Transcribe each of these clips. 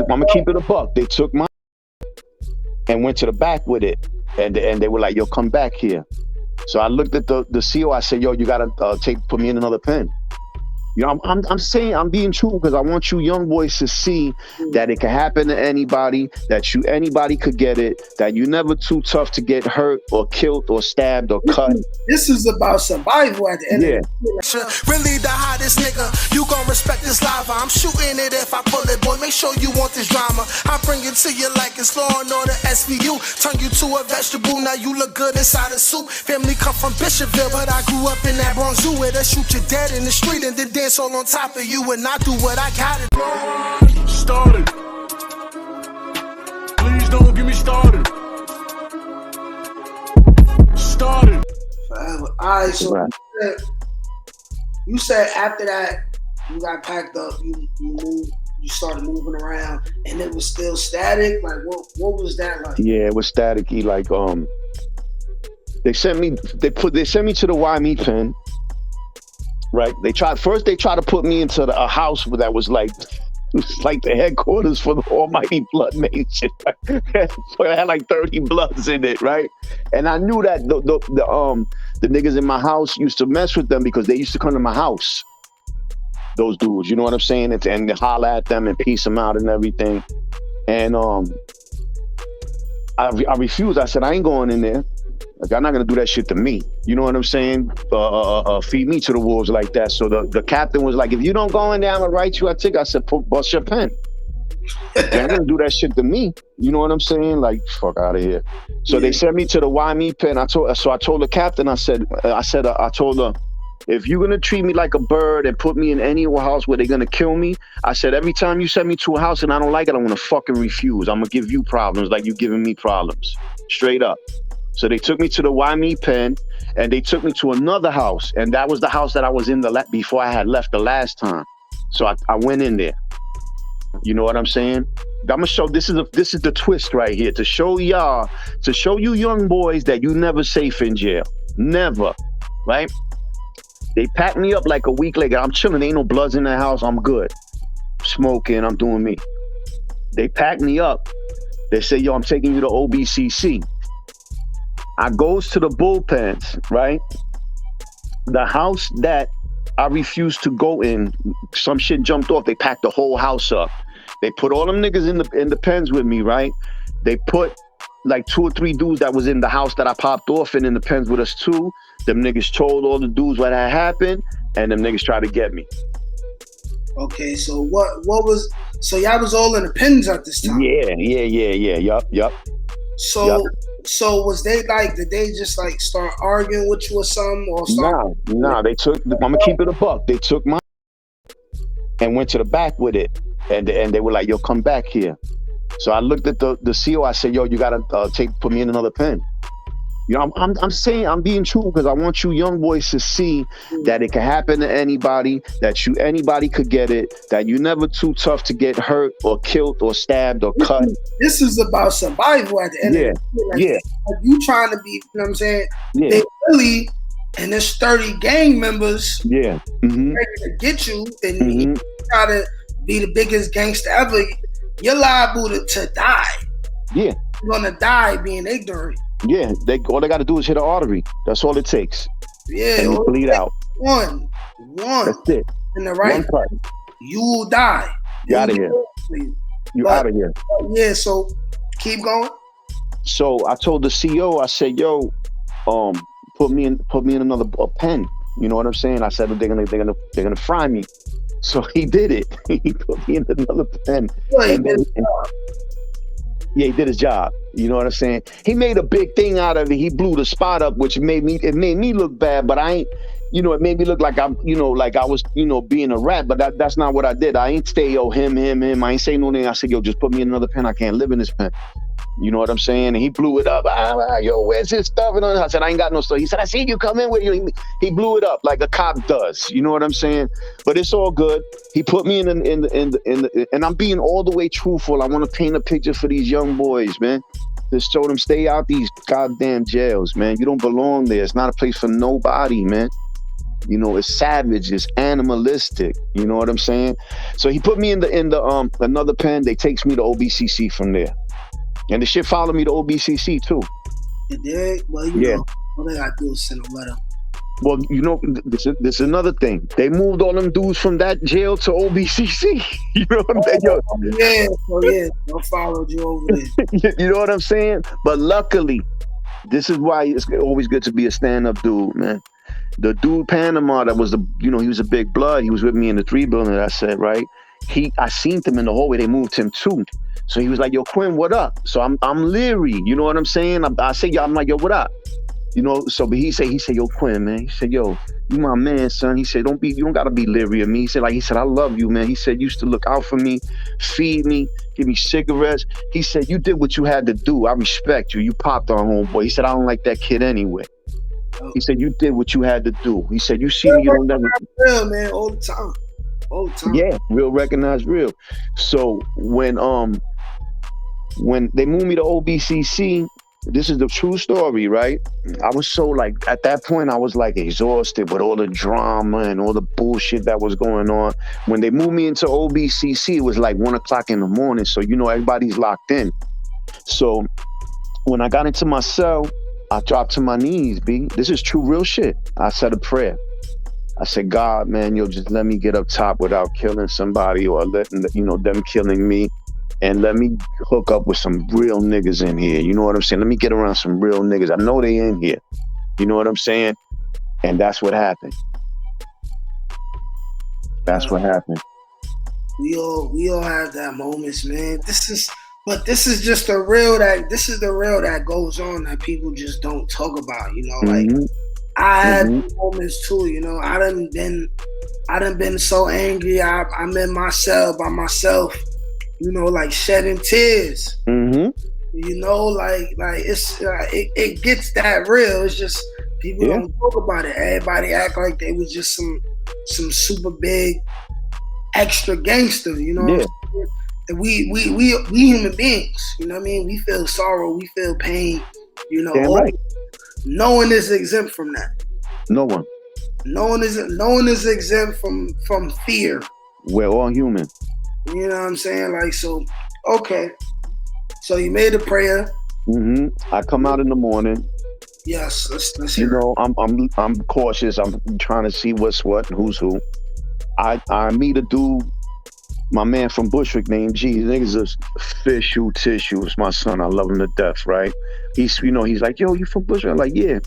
I'm gonna keep it a buck. They took my and went to the back with it, and they were like, "Yo, come back here." So I looked at the CO. I said, "Yo, you gotta put me in another pen." You know, I'm saying, I'm being true because I want you young boys to see that it can happen to anybody, that anybody could get it, that you're never too tough to get hurt or killed or stabbed or cut. This is about survival at the end of the day. Really the hottest nigga, you gon' respect this lava. I'm shooting it if I pull it, boy, make sure you want this drama. I bring it to you like it's Law and Order SVU. Turn you to a vegetable, now you look good inside a soup. Family come from Bishopville, but I grew up in that Bronx Zoo where they shoot you dead in the street and then dance all on top of you and I do what I gotta do. Started. Please don't get me started. Started. Forever. Alright, so you said after that you got packed up, you moved, you started moving around, and it was still static. Like what was that like? Yeah, it was staticky. Like they sent me to the YME pen. Right? They tried to put me into a house that was like the headquarters for the Almighty Blood Nation. So it had like 30 Bloods in it, right? And I knew that the niggas in my house used to mess with them because they used to come to my house. Those dudes, you know what I'm saying? And holler at them and piece them out and everything. And I refused. I said, I ain't going in there. Like, I'm not gonna do that shit to me. You know what I'm saying? Feed me to the wolves like that. So the captain was like, if you don't go in there, I'm gonna write you a ticket. I said, bust your pen. They're not gonna do that shit to me. You know what I'm saying? Like, fuck out of here. So they sent me to the YME pen. I told the captain, I told her, if you're gonna treat me like a bird and put me in any house where they're gonna kill me, I said, every time you send me to a house and I don't like it, I'm gonna fucking refuse. I'm gonna give you problems like you giving me problems. Straight up. So they took me to the YME pen, and they took me to another house, and that was the house that I was in before I had left the last time. So I went in there. You know what I'm saying? I'm gonna show this is the twist right here to show you young boys that you never safe in jail, never, right? They packed me up like a week later. I'm chilling, ain't no bloods in the house. I'm good, smoking. I'm doing me. They packed me up. They say, yo, I'm taking you to OBCC. I goes to the bullpens, right? The house that I refused to go in, some shit jumped off. They packed the whole house up. They put all them niggas in the pens with me, right? They put like 2 or 3 dudes that was in the house that I popped off in the pens with us too. Them niggas told all the dudes what had happened, and them niggas tried to get me. Okay, so what was, so y'all was all in the pens at this time? Yeah. Yup. So was they like, did they just like start arguing with you or something? Or Nah, I'm gonna keep it a buck. They took my and went to the back with it, and they were like, yo, come back here. So I looked at the CO. I said, yo, you gotta put me in another pen. You know, I'm saying, I'm being true because I want you young boys to see that it can happen to anybody, that anybody could get it, that you're never too tough to get hurt or killed or stabbed or cut. This is about survival at the end of the day. Like you trying to be, you know what I'm saying? Yeah. They really, and there's 30 gang members ready to get you, and you try to be the biggest gangster ever. You're liable to die. Yeah. You're gonna die being ignorant. Yeah, all they got to do is hit an artery. That's all it takes. Yeah, and you bleed out. One. That's it. In the right, you will die. You out of here. You out of here. Yeah. So keep going. So I told the CEO, I said, "Yo, put me in another pen." You know what I'm saying? I said they're gonna fry me. So he did it. He put me in another pen. Yeah, he did his job. You know what I'm saying? He made a big thing out of it. He blew the spot up, which made me look bad, but I ain't, it made me look like I was, being a rat, but that's not what I did. I ain't say, yo, him. I ain't say no name. I said, yo, just put me in another pen. I can't live in this pen. You know what I'm saying? And he blew it up. Yo, where's his stuff? And I said, I ain't got no stuff. He said, I see you come in with you. He blew it up like a cop does. You know what I'm saying? But it's all good. He put me in the and I'm being all the way truthful. I want to paint a picture for these young boys, man. Just show them stay out these goddamn jails, man. You don't belong there. It's not a place for nobody, man. You know, it's savage, it's animalistic. You know what I'm saying? So he put me in the another pen. They takes me to OBCC from there, and the shit followed me to OBCC too. It did. Well, you know, all they gotta do is send a letter. Well, you know, this is another thing. They moved all them dudes from that jail to OBCC. You know what I'm saying? Yeah. I followed you over there. You know what I'm saying? But luckily, this is why it's always good to be a stand-up dude, man. The dude Panama that was he was a big blood. He was with me in the 3 building that I said, right? I seen him in the hallway. They moved him too. So he was like, yo, Quinn, what up? So I'm leery. You know what I'm saying? I say, yo, I'm like, yo, what up? You know, so but he said, yo, Quinn, man. He said, yo, you my man, son. He said, you don't gotta be leery of me. He said, I love you, man. He said, you used to look out for me, feed me, give me cigarettes. He said, you did what you had to do. I respect you. You popped our homeboy. He said, I don't like that kid anyway. He said, you did what you had to do. He said, you see me, you don't never. Real, man, all the time. Yeah, real, recognize real. So when they moved me to OBCC, this is the true story, right? I was so like, at that point, I was like exhausted with all the drama and all the bullshit that was going on. When they moved me into OBCC, it was like 1 o'clock in the morning. So, you know, everybody's locked in. So when I got into my cell, I dropped to my knees, B. This is true, real shit. I said a prayer. I said, God, man, just let me get up top without killing somebody or letting, them killing me. And let me hook up with some real niggas in here. You know what I'm saying? Let me get around some real niggas. I know they in here. You know what I'm saying? And that's what happened. That's what happened. We all have that moments, man. This is just the real that goes on that people just don't talk about, you know, like I had moments too, you know. I done been so angry. I'm in my cell by myself, you know, like shedding tears. You know, like it's it gets that real. It's just people don't talk about it. Everybody act like they was just some super big extra gangster, you know. Yeah. And we human beings, you know what I mean? We feel sorrow, we feel pain, you know. Right. No one is exempt from that. No one. No one is exempt from fear. We're all human. You know what I'm saying? Like, so, okay. So you made a prayer. I come out in the morning. Yes, let's hear. You know, I'm cautious. I'm trying to see what's what and who's who. I meet a dude, my man from Bushwick named G. Niggas is official tissue. It's my son. I love him to death, right? He's like, yo, you from Bushwick? I'm like, yeah.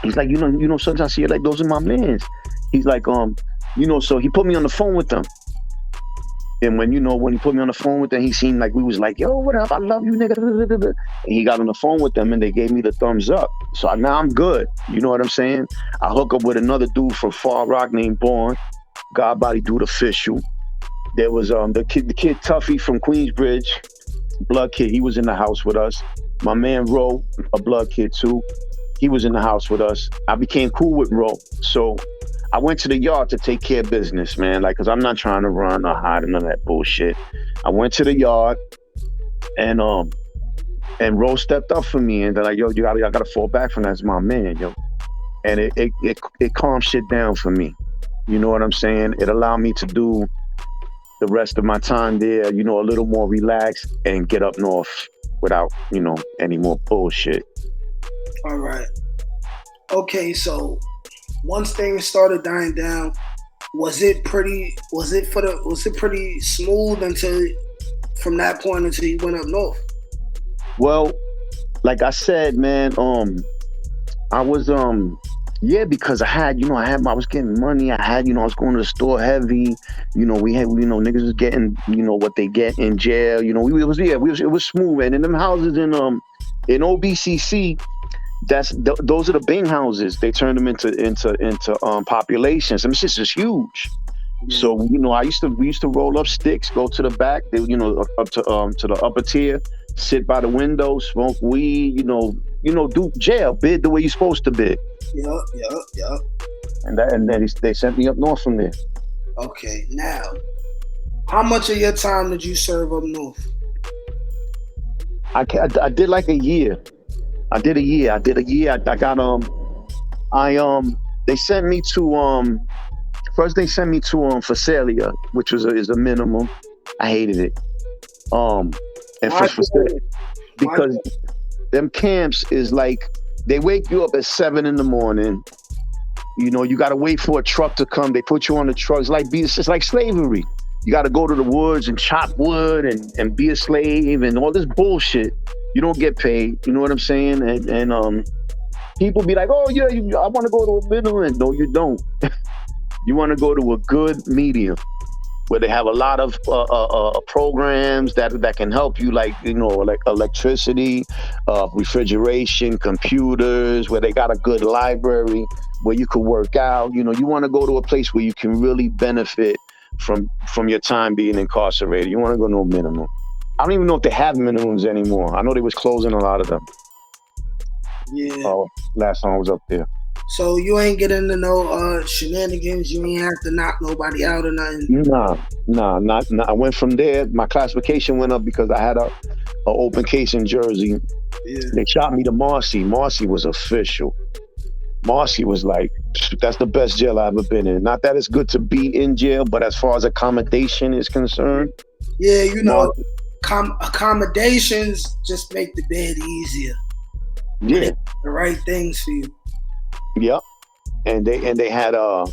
He's like, you know, sometimes I see it like those are my mans. He's like, so he put me on the phone with them. And when he put me on the phone with them, he seemed like we was like, yo, what up? I love you, nigga. And he got on the phone with them and they gave me the thumbs up. So now I'm good. You know what I'm saying? I hook up with another dude from Far Rock named Born. Godbody dude official. There was the kid Tuffy from Queensbridge, Blood Kid. He was in the house with us. My man Ro, a Blood Kid too. He was in the house with us. I became cool with Ro. So I went to the yard to take care of business, man. Like, cause I'm not trying to run or hide and none of that bullshit. I went to the yard and Ro stepped up for me and they're like, yo, I gotta fall back from that. That's my man, yo. And it calmed shit down for me. You know what I'm saying? It allowed me to do the rest of my time there, you know, a little more relaxed and get up north without, you know, any more bullshit. All right. Okay, so once things started dying down, was it pretty smooth until from that point until you went up north? Well, like I said, man, I was because I was getting money. I was going to the store heavy. You know, niggas was getting, what they get in jail. You know, it was smooth. And in them houses in OBCC, those are the Bing houses. They turned them into populations. I mean, shit's just huge. So, we used to roll up sticks, go to the back, up to the upper tier, sit by the window, smoke weed, do jail, bid the way you're supposed to bid. Yeah. And then they sent me up north from there. Okay, now, how much of your time did you serve up north? I did like a year. I got they sent me to first they sent me to Facelia, which is a minimum. I hated it. And Why for you hate it? because them camps is like they wake you up at 7 a.m. You know, you got to wait for a truck to come. They put you on the truck. It's just like slavery. You got to go to the woods and chop wood and be a slave and all this bullshit. You don't get paid. You know what I'm saying? And people be like, oh yeah, I want to go to a middle end. No, you don't. You want to go to a good medium where they have a lot of programs that can help you, like, you know, like electricity, refrigeration, computers, where they got a good library where you could work out. You know, you want to go to a place where you can really benefit from your time being incarcerated. You want to go to a minimum. I don't even know if they have minimums anymore. I know they was closing a lot of them. Yeah. Last time I was up there. So you ain't get into no shenanigans. You ain't have to knock nobody out or nothing. Nah. I went from there. My classification went up because I had a open case in Jersey. Yeah. They shot me to Marcy. Marcy was official. Marcy was like, that's the best jail I've ever been in. Not that it's good to be in jail, but as far as accommodation is concerned. Yeah, you know, accommodations just make the bed easier. Yeah. The right things for you. Yep. And they had a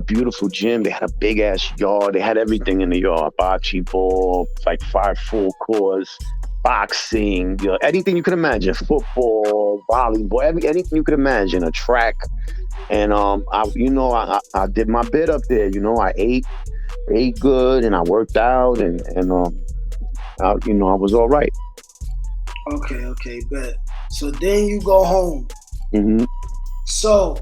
beautiful gym. They had a big ass yard. They had everything in the yard. Bocce ball, like 5 full courts, boxing, you know, anything you could imagine. Football, volleyball, anything you could imagine. A track. And I did my bit up there. You know, I ate good and I worked out and I was all right. Okay, bet. So then you go home. Mm-hmm. So,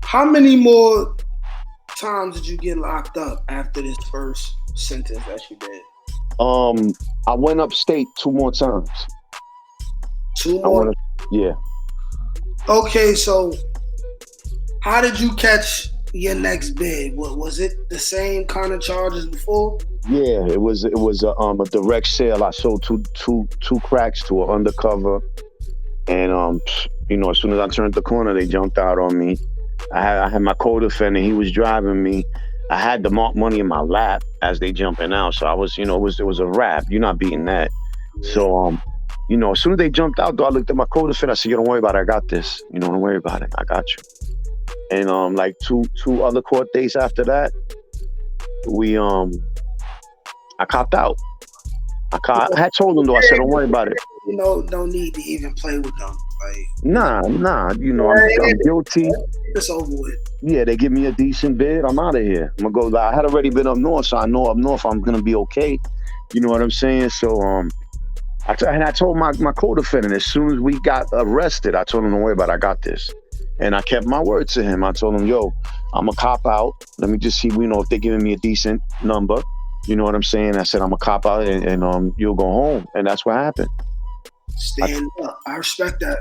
how many more times did you get locked up after this first sentence that you did? I went upstate 2 more times. 2 more? Yeah. Okay, so how did you catch your next bid? Was it the same kind of charges before? Yeah, it was a direct sale. I sold two cracks to an undercover. And, as soon as I turned the corner, they jumped out on me. I had my co-defendant. He was driving me. I had the marked money in my lap as they jumping out. So I was, it was a wrap. You're not beating that. So, as soon as they jumped out, though, I looked at my co-defendant. I said, don't worry about it. I got this. Don't worry about it. I got you. And, like two other court dates after that, I copped out. I had told them, though, I said, don't worry about it. Don't need to even play with them. Like, nah. I'm guilty. It's over with. Yeah, they give me a decent bid. I'm out of here. I'm gonna go. I had already been up north, so I know up north I'm gonna be okay. You know what I'm saying? So I told my co-defendant as soon as we got arrested, I told him, don't worry about it, I got this. And I kept my word to him. I told him, I'm a cop out. Let me just see, if they're giving me a decent number. You know what I'm saying? I said, I'm a cop out and you'll go home. And that's what happened. Stand up. I respect that.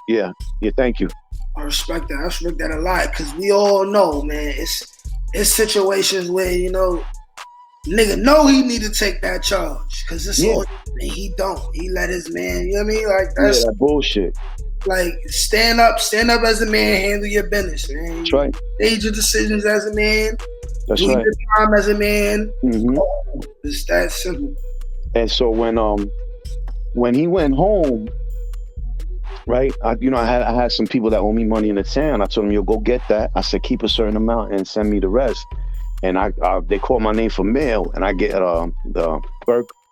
Yeah, thank you. I respect that. I respect that a lot because we all know, man, it's situations where, nigga know he need to take that charge because it's all, and he don't. He let his man, you know what I mean? Like, that's that bullshit. Like, stand up as a man, handle your business, man. That's right. Made your decisions as a man. That's do right. your time as a man. Mm-hmm. It's that simple. And so when he went home, right? I had some people that owe me money in the town. I told them, go get that. I said, keep a certain amount and send me the rest. And they called my name for mail, and I get the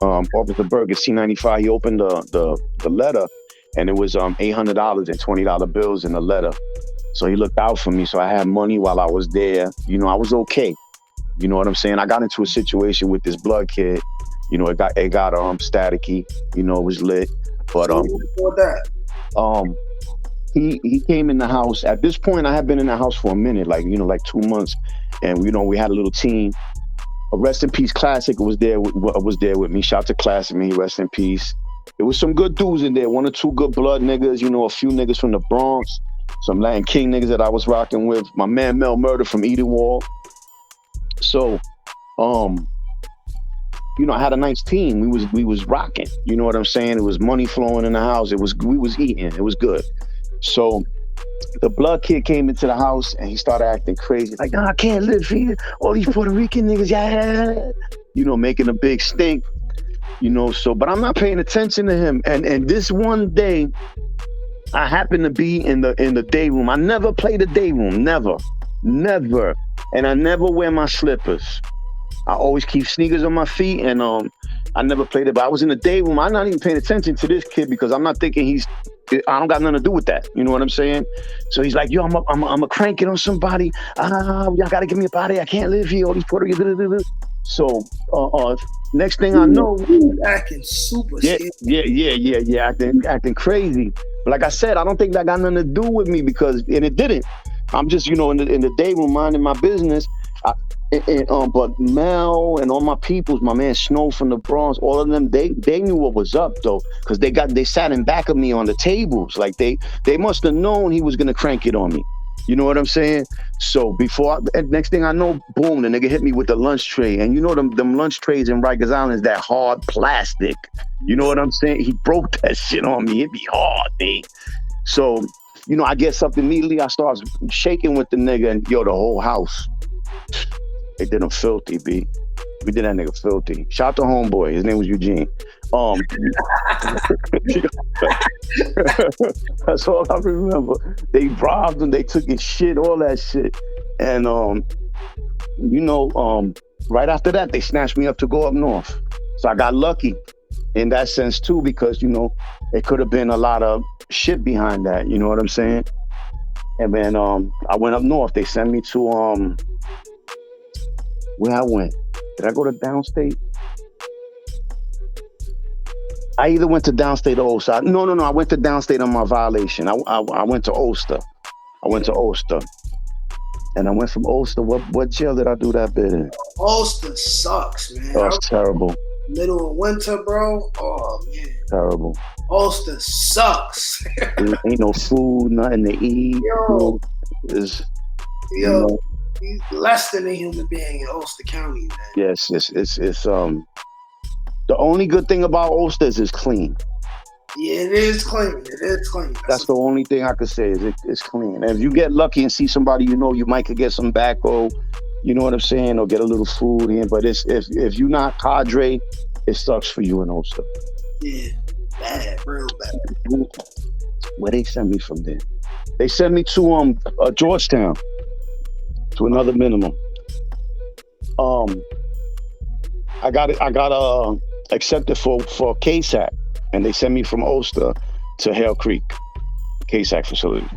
Officer Berg at C95. He opened the letter, and it was $800 and $20 bills in the letter. So he looked out for me. So I had money while I was there. I was okay. You know what I'm saying? I got into a situation with this blood kid. It got staticky. It was lit. But he came in the house. At this point, I had been in the house for a minute, like 2 months, and we had a little team. A Rest in Peace Classic was there with me. Shout out to Classic, man. Rest in peace. There was some good dudes in there. 1 or 2 good blood niggas. A few niggas from the Bronx. Some Latin King niggas that I was rocking with. My man Mel Murder from Edenwald. So, I had a nice team. We was rocking. You know what I'm saying? It was money flowing in the house. We was eating. It was good. So the blood kid came into the house and he started acting crazy. Like, nah, I can't live here. All these Puerto Rican niggas, yeah. You know, making a big stink. You know, so, but I'm not paying attention to him. And this one day, I happened to be in the day room. I never play the day room, never. And I never wear my slippers. I always keep sneakers on my feet, and I never played it. But I was in the day room. I'm not even paying attention to this kid because I'm not thinking I don't got nothing to do with that. You know what I'm saying? So he's like, yo, I'm a crank it on somebody. Y'all gotta get me up out of here. I can't live here. All these Puerto Ricans. So next thing I know, acting super acting crazy. But like I said, I don't think that got nothing to do with me and it didn't. I'm just, you know, in the day room minding my business. But Mel and all my peoples, my man Snow from the Bronx, all of them, they knew what was up though, because they sat in back of me on the tables. Like they must have known he was gonna crank it on me. You know what I'm saying? So next thing I know, boom, the nigga hit me with the lunch tray. And you know them lunch trays in Rikers Island is that hard plastic. You know what I'm saying? He broke that shit on me. It be hard, man. So, you know, I get up immediately. I start shaking with the nigga, and yo, the whole house. They did him filthy, B. We did that nigga filthy. Shout out to homeboy. His name was Eugene. That's all I remember. They robbed him. They took his shit, all that shit. And, you know, right after that, they snatched me up to go up north. So I got lucky in that sense, too, because, you know, it could have been a lot of shit behind that. You know what I'm saying? And then I went up north. They sent me to... where I went. Did I go to downstate? I either went to downstate or Ulster. No. I went to downstate on my violation. I went to Ulster. And I went from Ulster. What jail did I do that bit in? Ulster sucks, man. Oh, it's terrible. Middle of winter, bro. Oh, man. Terrible. Ulster sucks. Ain't no food, nothing to eat. Yo. He's less than a human being in Ulster County, man. Yes, it's the only good thing about Ulster is it's clean. Yeah, it is clean. That's the only thing I could say is it's clean. And if you get lucky and see somebody you know, you might could get some tobacco, you know what I'm saying, or get a little food in. But if you're not cadre, it sucks for you in Ulster. Yeah, bad, real bad. Where they sent me from there? They sent me to Georgetown. To another minimum. I got accepted for KSAC, and they sent me from Ulster to Hale Creek, KSAC facility.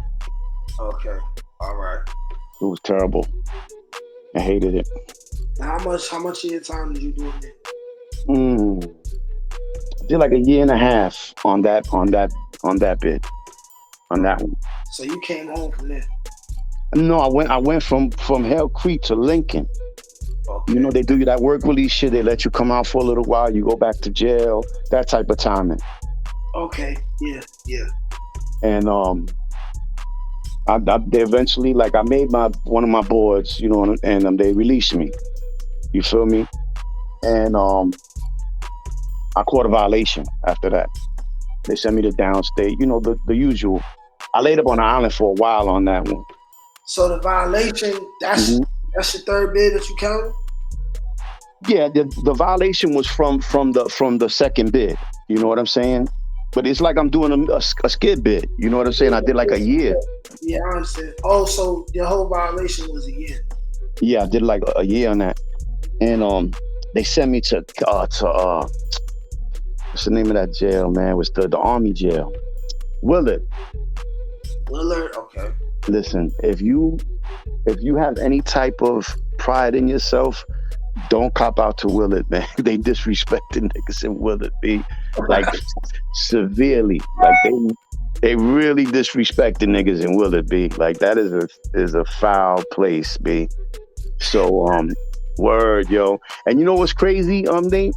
Okay, all right. It was terrible. I hated it. How much of your time did you do in there? I did like a year and a half on that bit, on that one. So you came home from there? No, I went from Hale Creek to Lincoln. Okay. You know, they do you that work release shit. They let you come out for a little while. You go back to jail. That type of timing. Okay. Yeah. And they eventually, like, I made one of my boards, you know, and they released me. You feel me? And I caught a violation after that. They sent me to downstate. You know, the usual. I laid up on the island for a while on that one. So the violation, that's your third bid that you counted? Yeah, the violation was from the second bid. You know what I'm saying? But it's like I'm doing a skid bid. You know what I'm saying? I did like a year. Yeah, I understand. Oh, so your whole violation was a year? Yeah, I did like a year on that. And they sent me to what's the name of that jail, man? It was the Army jail. Willard, okay. Listen, if you have any type of pride in yourself, don't cop out to Willard, man. They disrespecting niggas in Willard, B. Like severely. Like they really disrespecting niggas in Willard, B. Like that is a foul place, B. So word, yo. And you know what's crazy? They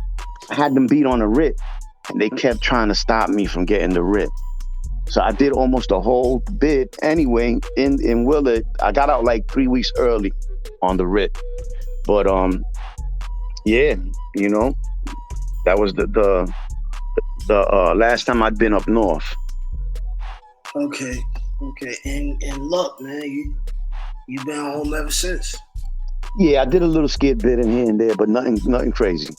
had them beat on a writ, and they kept trying to stop me from getting the writ. So I did almost a whole bit anyway in Willard. I got out like 3 weeks early on the writ. But yeah, you know, that was the last time I'd been up north. Okay. Okay, and look, man, you been home ever since. Yeah, I did a little skid bit in here and there, but nothing crazy.